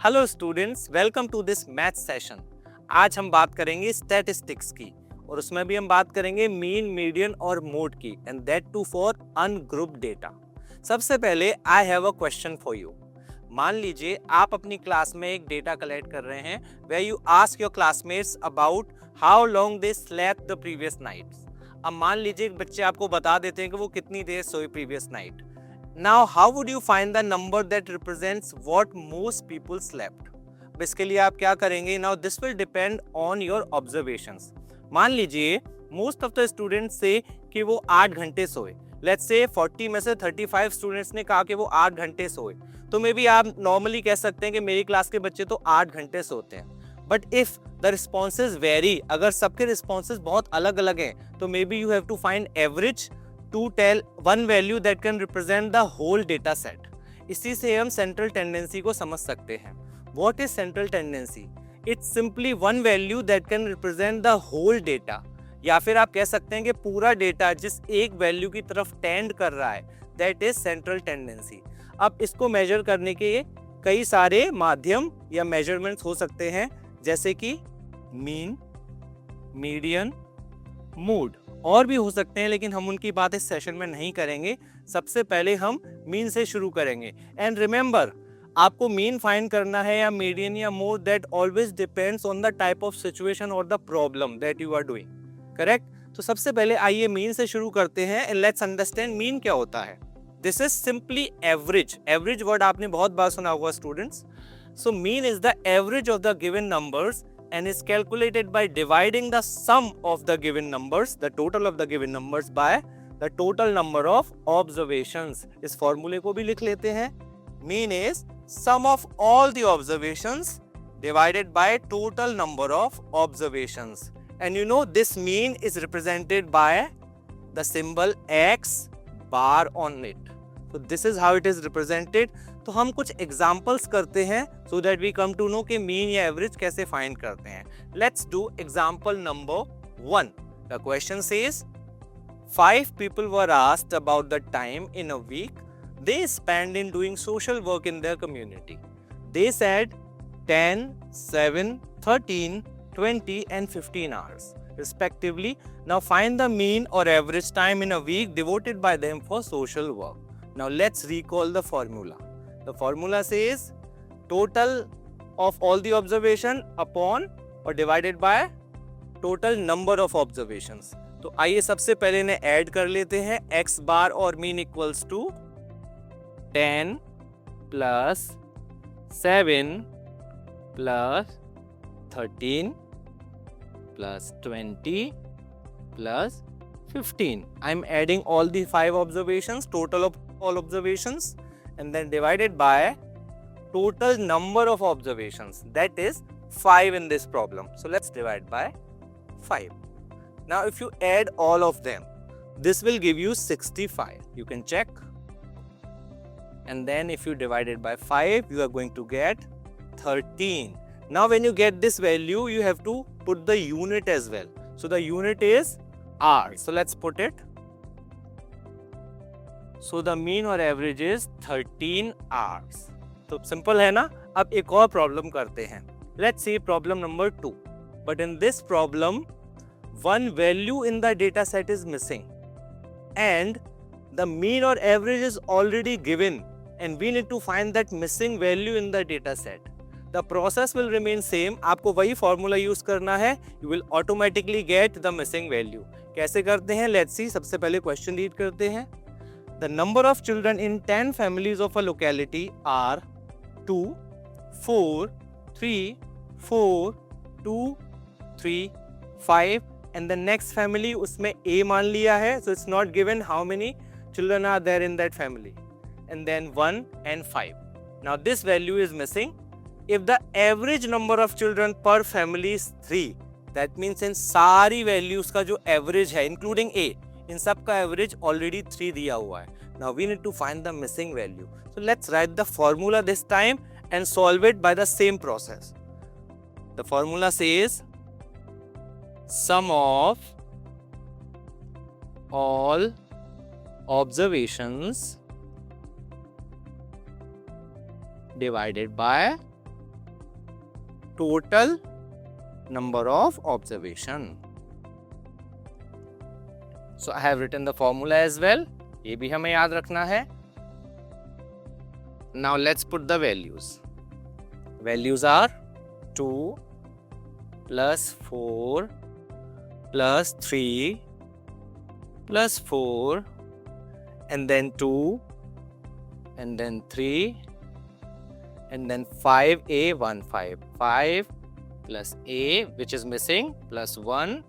Hello students, welcome to this math session. आज हम बात करेंगे स्टैटिस्टिक्स की और उसमें भी हम बात करेंगे मीन, मीडियन और मोड की, and that too for ungrouped data. सबसे पहले I have a question for you. मान लीजिए आप अपनी क्लास में एक डेटा कलेक्ट कर रहे हैं where you ask your classmates about how long they slept the previous nights. अब मान लीजिए बच्चे आपको बता देते हैं कि वो कितनी देर सोए previous night. Now, how would you find the number that represents what most people slept? अब इसके लिए आप क्या करेंगे? Now, this will depend on your observations. मान लीजिए most of the students say कि वो 8 घंटे सोए। Let's say 40 में से 35 स्टूडेंट्स ने कहा कि वो 8 घंटे सोए। तो मे बी आप नॉर्मली कह सकते हैं कि मेरी क्लास के बच्चे तो 8 घंटे सोते हैं। But if the responses vary, अगर सबके रिस्पॉन्सेज बहुत अलग अलग हैं, तो maybe you have to find average to tell one value that can represent the whole data set. इसी से हम central tendency को समझ सकते हैं। What is central tendency? It's simply one value that can represent the whole data. या फिर आप कह सकते हैं कि पूरा डेटा जिस एक वैल्यू की तरफ टेंड कर रहा है, that is central tendency. अब इसको मेजर करने के कई सारे माध्यम या मेजरमेंट्स हो सकते हैं, जैसे कि मीन, मीडियन, मोड, और भी हो सकते हैं, लेकिन हम उनकी बात इस सेशन में नहीं करेंगे। सबसे पहले हम मीन से शुरू करेंगे। एंड रिमेंबर, आपको मीन फाइंड करना है या मीडियन या mode, that always depends on the type of situation और the problem that you are doing. Correct? तो सबसे पहले आइए मीन से शुरू करते हैं एंड लेट्स अंडरस्टैंड मीन क्या होता है। This is simply average. Average word आपने बहुत बार सुना होगा students. So mean is the average of the given numbers and is calculated by dividing the sum of the given numbers, the total of the given numbers, by the total number of observations. इस फॉर्मूले को भी लिख लेते हैं। Mean is sum of all the observations divided by total number of observations. And you know this mean is represented by the symbol X bar on it. So this is how it is represented. तो हम कुछ examples करते हैं so that we come to know कि mean या average कैसे find करते हैं। Let's do example number 1। The question says 5 people were asked about the time in a week they spend in doing social work in their community. They said 10, 7, 13, 20 and 15 hours respectively. Now find the mean or average time in a week devoted by them for social work. Now let's recall the formula. The formula says total of all the observation upon or divided by total number of observations. तो आइए सबसे पहले इन्हें add कर लेते हैं। x bar और mean equals to 10 plus 7 plus 13 plus 20 plus 15. I'm adding all the 5 observations, total of all observations, and then divided by total number of observations, that is 5 in this problem. So let's divide by 5. Now if you add all of them, this will give you 65. You can check. And then if you divide it by 5, you are going to get 13. Now when you get this value, you have to put the unit as well. So the unit is hours. So let's put it. So the mean or average is 13 hours. तो simple है ना। अब एक और problem करते हैं। Let's see problem number 2. But in this problem, one value in the data set is missing, and the mean or average is already given, and we need to find that missing value in the data set. The process will remain same. आपको वही formula use करना है। You will automatically get the missing value. कैसे करते हैं? Let's see. सबसे पहले question read करते हैं। The number of children in 10 families of a locality are 2, 4, 3, 4, 2, 3, 5, and the next family उसमें A मान लिया है, so it's not given how many children are there in that family, and then 1 and 5. Now this value is missing. If the average number of children per family is 3, that means in सारी values का जो average है including A, इन सब का average already 3 दिया हुआ है। Now we need to find the missing value. So let's write the formula this time and solve it by the same process. The formula says sum of all observations divided by total number of observation. So I have written the formula as well. ये भी हमें याद रखना है. Now let's put the values. Values are 2 plus 4 plus 3 plus 4 and then 2 and then 3 and then 5a 1 5 plus a which is missing plus 1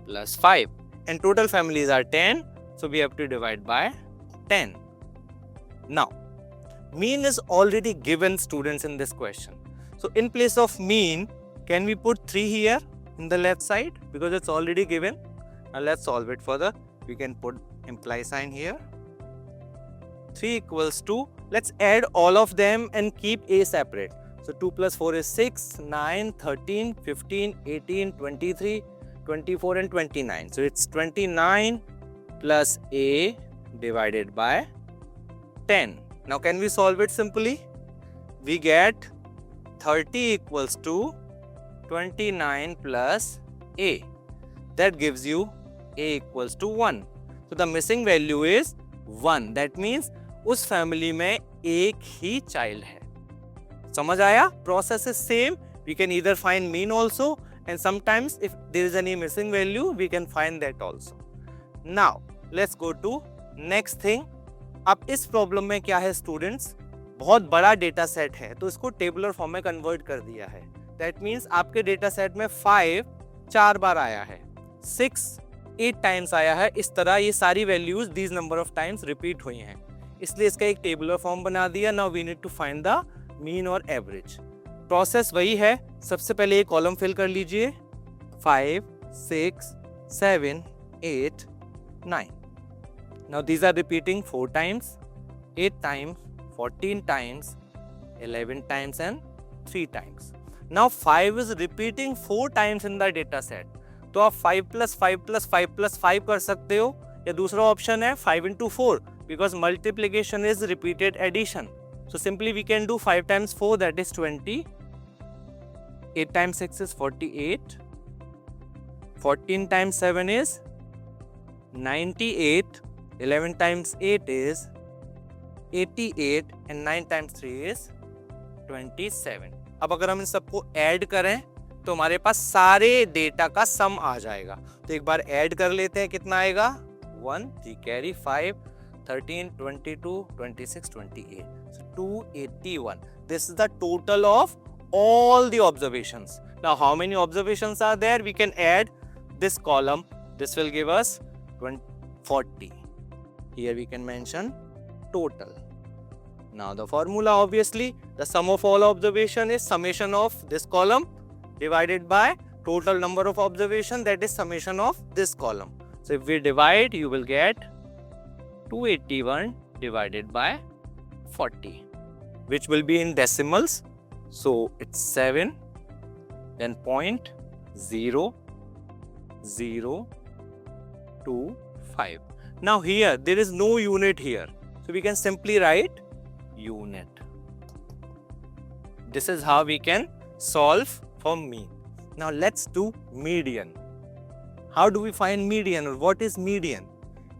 plus 5 and total families are 10, so we have to divide by 10. Now mean is already given, students, in this question. So in place of mean, can we put 3 here in the left side because it's already given? Now let's solve it further. We can put imply sign here. 3 equals 2. Let's add all of them and keep a separate. So 2 plus 4 is 6, 9, 13, 15, 18, 23, 24 and 29. So it's 29 plus a divided by 10. Now can we solve it simply? We get 30 equals to 29 plus a. That gives you a equals to 1. So the missing value is 1. That means उस family में एक ही child है. समझ आया? Process is same. We can either find mean also and sometimes if there is any missing value we can find that also. Now let's go to next thing. अब इस problem में क्या है स्टूडेंट्स, बहुत बड़ा डेटा सेट है तो इसको टेबुलर फॉर्म में कन्वर्ट कर दिया है. दैट मीन्स आपके डेटा सेट में 5 4 बार आया है, 6 8 टाइम्स आया है. इस तरह ये सारी values these number of times repeat हुई हैं, इसलिए इसका एक टेबुलर फॉर्म बना दिया. Now we need to find the mean और एवरेज. प्रोसेस वही है. सबसे पहले एक कॉलम फिल कर लीजिए. 5 6 7 8 9. Now these are repeating 4 times, 8 times, 14 times, 11 times and 3 times. Now 5 is repeating 4 times in the data set. तो आप 5 plus 5 plus 5 plus 5 कर सकते हो, या दूसरा ऑप्शन है 5 into 4 because multiplication is repeated addition. So simply we can do 5 times 4, that is 20. 8 times 6 is 48. 14 times 7 is 98. 11 times 8 is 88 and 9 times 3 is 27. अब अगर हम इन सबको ऐड करें तो हमारे पास सारे डेटा का सम आ जाएगा. तो एक बार ऐड कर लेते हैं. कितना आएगा? 1 जी carry 5 13 22 26 28. So 281. This is the total of all the observations. Now how many observations are there? We can add this column. This will give us 40. Here we can mention total. Now the formula, obviously the sum of all observation is summation of this column divided by total number of observation, that is summation of this column. So if we divide, you will get 281 divided by 40, which will be in decimals. So it's 7 then 0.0025. Now here there is no unit here, so we can simply write unit. This is how we can solve for mean. Now let's do median. How do we find median or what is median?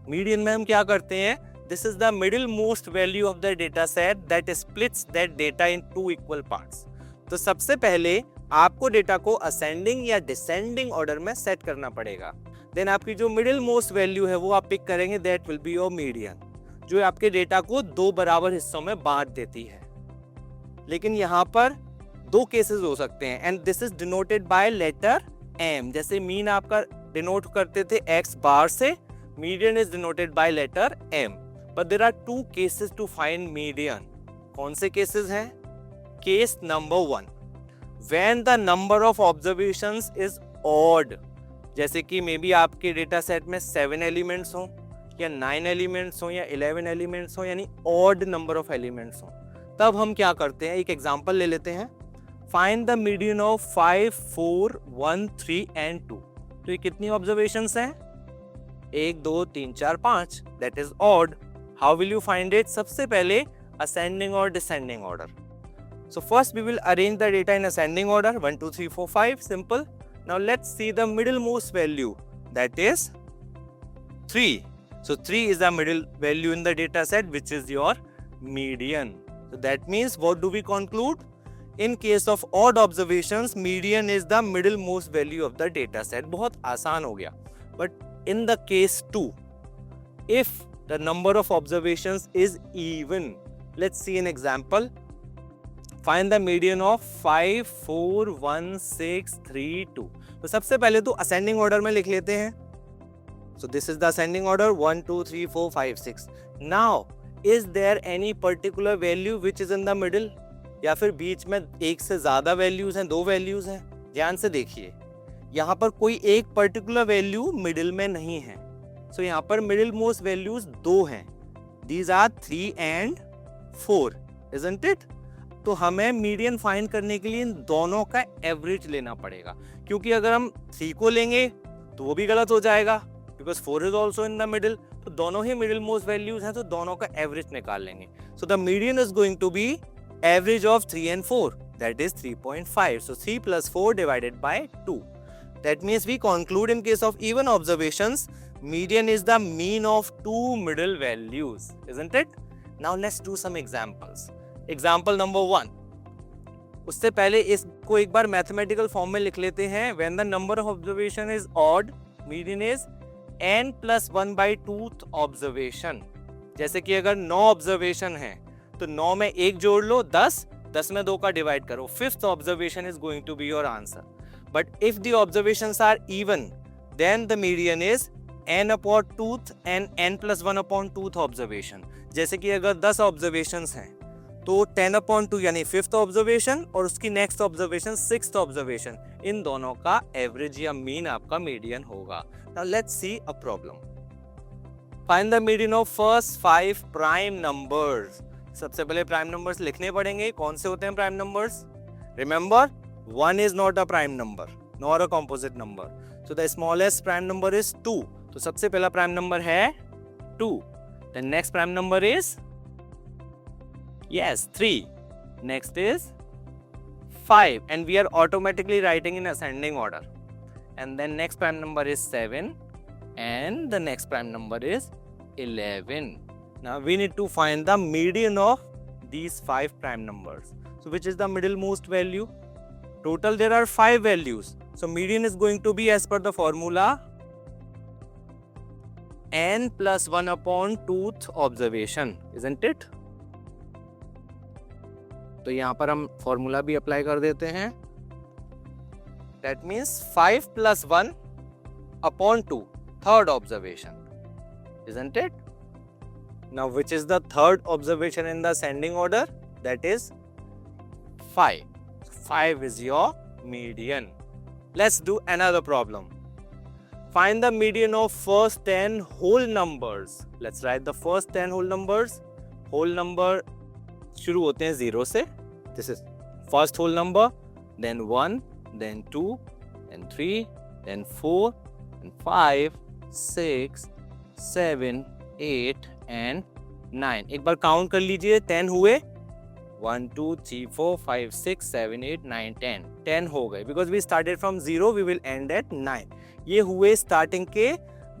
Median में हम क्या करते हैं? This is the middle most value of the data set that splits that data in 2 equal parts. तो सबसे पहले आपको data को असेंडिंग या डिसेंडिंग ऑर्डर में सेट करना पड़ेगा. देन आपकी जो मिडिल मोस्ट वैल्यू है वो आप पिक करेंगे, that will be your median, जो आपके डेटा को 2 बराबर हिस्सों में बांट देती है. लेकिन यहाँ पर 2 केसेस हो सकते हैं and this is denoted by letter M. जैसे मीन आपका डिनोट करते थे एक्स बार से, median is denoted by letter M. But there are 2 cases to find median. कौन से केसेस हैं? Case number 1, when the number of observations is odd. जैसे कि मे बी आपके डेटा सेट में 7 एलिमेंट्स हों या 9 एलिमेंट्स हों या 11 एलिमेंट्स हों, यानी ऑड नंबर ऑफ एलिमेंट्स हों. तब हम क्या करते हैं, एक एग्जांपल ले लेते हैं. Find the median of 5 4 1 3 and 2. तो ये कितनी ऑब्जर्वेशंस हैं? 1 2 3 4 5, that is odd. How will you find it? सबसे पहले ascending or descending order. So first we will arrange the data in ascending order, 1 2 3 4 5, simple. Now let's see the middlemost value, that is 3. So 3 is the middle value in the data set, which is your median. So that means what do we conclude? In case of odd observations, median is the middlemost value of the data set. बहुत आसान हो गया. But in the case 2, if the number of observations is even, let's see an example. Find the median of 5 4 1 6 3 2. तो सबसे पहले तो ascending order में लिख लेते हैं. So this is the ascending order, 1 2 3 4 5 6. Now is there any particular value which is in the middle? या फिर बीच में एक से ज्यादा वैल्यूज हैं, दो वैल्यूज हैं? ध्यान से देखिए, यहाँ पर कोई एक पर्टिकुलर वैल्यू मिडिल में नहीं है. सो यहाँ पर मिडिल मोस्ट वैल्यूज दो हैं. These are 3 and 4, isn't it? तो हमें मीडियन फाइंड करने के लिए इन दोनों का एवरेज लेना पड़ेगा, क्योंकि अगर हम 3 को लेंगे तो वो भी गलत हो जाएगा, because 4 is also in the middle. तो दोनों ही मिडिल मोस्ट वैल्यूज हैं, तो दोनों का एवरेज निकाल लेंगे. So the median is going to be average of 3 and 4, that is 3.5. So 3 plus 4 divided by 2. That means we conclude in case of even observations, median is the mean of two middle values, isn't it? Now let's do some examples. Example number 1. उससे पहले इसको एक बार mathematical form में लिख लेते हैं. When the number of observation is odd, median is n plus 1 by 2th observation. जैसे कि अगर 9 ऑब्जर्वेशन है तो 9 में 1 जोड़ लो, 10, 10 में 2 का डिवाइड करो. 5th observation is going to be your answer. But if the observations are even, then the median is n upon 2th and n plus 1 upon 2th observation. जैसे कि अगर 10 ऑब्जर्वेशंस हैं तो 10 upon 2 यानी 5th ऑब्जर्वेशन और उसकी next observation 6th observation, इन दोनों का एवरेज या मीन आपका मीडियन होगा. Now let's see a problem. Find the median of first 5 prime numbers. सबसे पहले प्राइम नंबर्स लिखने पड़ेंगे. कौन से होते हैं prime numbers? Remember, 1 is not a prime number nor a composite number. So the smallest prime number is 2. तो सबसे पहला प्राइम नंबर है 2. The next prime number is, yes, 3. Next is 5, and we are automatically writing in ascending order. And then next prime number is 7, and the next prime number is 11. Now we need to find the median of these 5 prime numbers. So which is the middlemost value? Total there are 5 values. So median is going to be as per the formula n plus 1 upon 2th observation, isn't it? तो यहाँ पर हम formula भी apply कर देते हैं. That means 5 plus 1 upon 2, third observation, isn't it? Now which is the third observation in the ascending order? That is 5. 5 is your median. Let's do another problem. Find the median of first 10 whole numbers. Let's write the first 10 whole numbers. Whole number शुरू होते हैं 0 से. This is first whole number, then 1, then 2, then 3, then 4, then 5, 6, 7, 8 and 9. एक बार count कर लीजिए, 10 हुए. 1 2 3 4 5 6 7 8 9 10. 10 हो गए. Because we started from 0, we will end at 9. ये हुए स्टार्टिंग के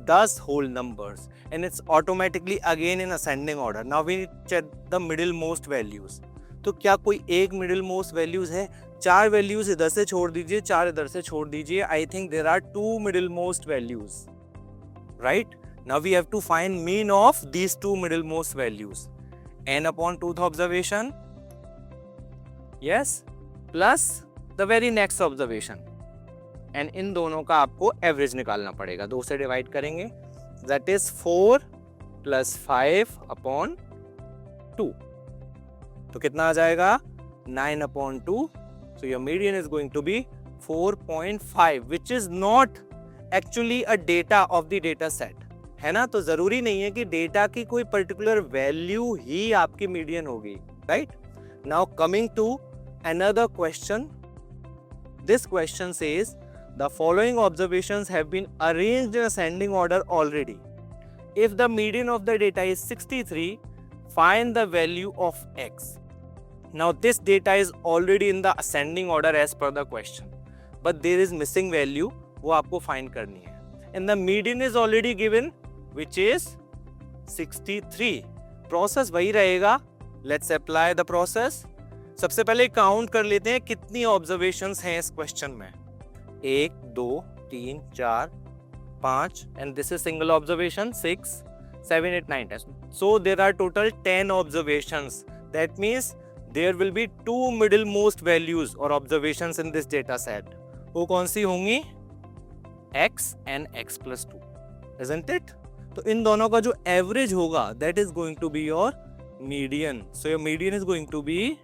10 whole numbers, and it's automatically again in ascending order. Now we need to check the middle most values. तो क्या कोई एक मिडिल मोस्ट वैल्यूज है? 4 वैल्यूज इधर से छोड़ दीजिए, 4 इधर से छोड़ दीजिए. I think there are 2 middle most values, right? Now we have to find mean of these 2 middle most values. n upon 2th observation, yes, plus the very next observation, and इन दोनों का आपको एवरेज निकालना पड़ेगा. 2 से divide करेंगे, that is 4 plus 5 upon 2. तो कितना आ जाएगा? 9 upon 2. So your median is going to be 4.5, which is not actually a data of the data set. है ना? तो जरूरी नहीं है कि डेटा की कोई पर्टिकुलर वैल्यू ही आपकी मीडियन होगी, right? Now coming to another question. This question says The following observations have been arranged in ascending order already. If the median of the data is 63, find the value of x. Now this data is already in the ascending order as per the question, but there is missing value, वो आपको find करनी है. And the median is already given, which is 63. Process वही रहेगा. Let's apply the process. सबसे पहले count कर लेते हैं कितनी ऑब्जर्वेशंस हैं इस क्वेश्चन में. 1, 2, 3, 4, 5 and this is single observation 6, 7, 8, 9, 10. So there are total 10 observations. That means there will be 2 middlemost values or observations in this data set. वो कौन सी होंगी? x and x plus 2. Isn't it? तो इन दोनों का जो एवरेज होगा that is going to be your median. So your median is going to be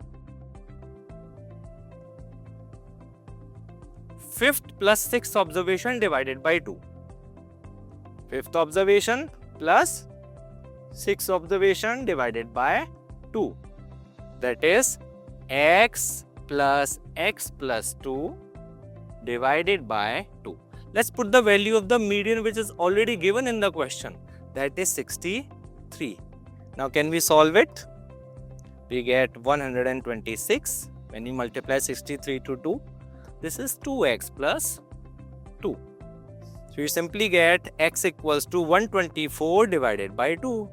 5th plus 6th observation divided by 2. 5th observation plus 6th observation divided by 2. That is x plus x plus 2 divided by 2. Let's put the value of the median which is already given in the question. That is 63. Now can we solve it? We get 126 when you multiply 63 to 2. This is 2x plus 2. So you simply get x equals to 124 divided by 2.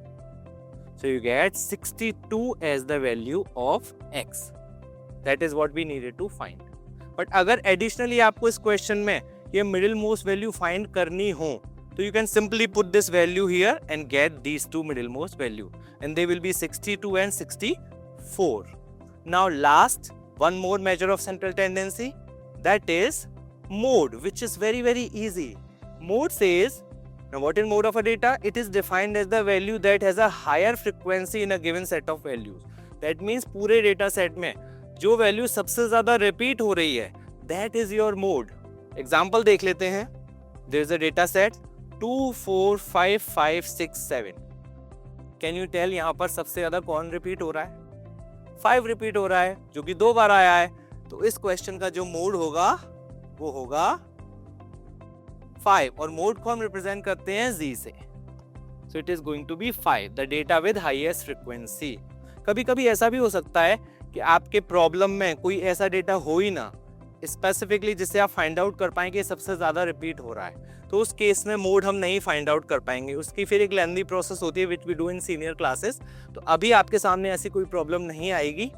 So you get 62 as the value of x. That is what we needed to find. But अगर additionally आपको इस question में ये middle most value find करनी हो, तो you can simply put this value here and get these two middle most value, and they will be 62 and 64. Now last, one more measure of central tendency, that is mode, which is very easy. Mode says, now what is mode of a data? It is defined as the value that has a higher frequency in a given set of values. That means पूरे data set में जो value सबसे ज़्यादा repeat हो रही है, that is your mode. Example देख लेते हैं. There is a data set 2, 4, 5, 5, 6, 7. Can you tell यहाँ पर सबसे ज़्यादा कौन repeat हो रहा है? 5 repeat हो रहा है, जो कि 2 बार आया है. तो इस question का जो mode होगा, वो होगा 5, और mode को हम represent करते हैं Z से. So it is going to be 5, the data with highest frequency. कभी कभी ऐसा भी हो सकता है कि आपके प्रॉब्लम में कोई ऐसा डेटा हो ही ना स्पेसिफिकली जिससे आप फाइंड आउट कर पाएंगे सबसे ज़्यादा रिपीट हो रहा है, तो उस केस में मोड हम नहीं फाइंड आउट कर पाएंगे. उसकी फिर एक लेंथी प्रोसेस होती है which we do in senior classes. तो अभी आपके सामने ऐसी कोई प्रॉब्लम नहीं आएगी.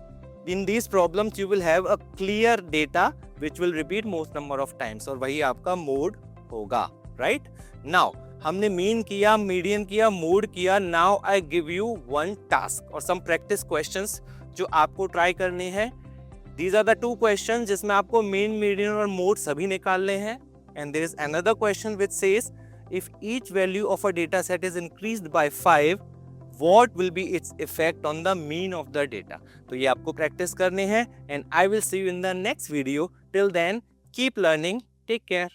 In these problems you will have a clear data which will repeat most number of times, और वही आपका मोड होगा. राइट नाउ हमने मीन किया, मीडियन किया, मोड किया. Now I give you one task और सम प्रैक्टिस क्वेश्चंस जो आपको ट्राई करने हैं. These are the two questions जिसमें आपको mean, median और mode सभी निकालने हैं. And there is another question which says if each value of a data set is increased by 5, what will be its effect on the mean of the data? तो ये आपको practice करने हैं, and I will see you in the next video. Till then, keep learning. Take care.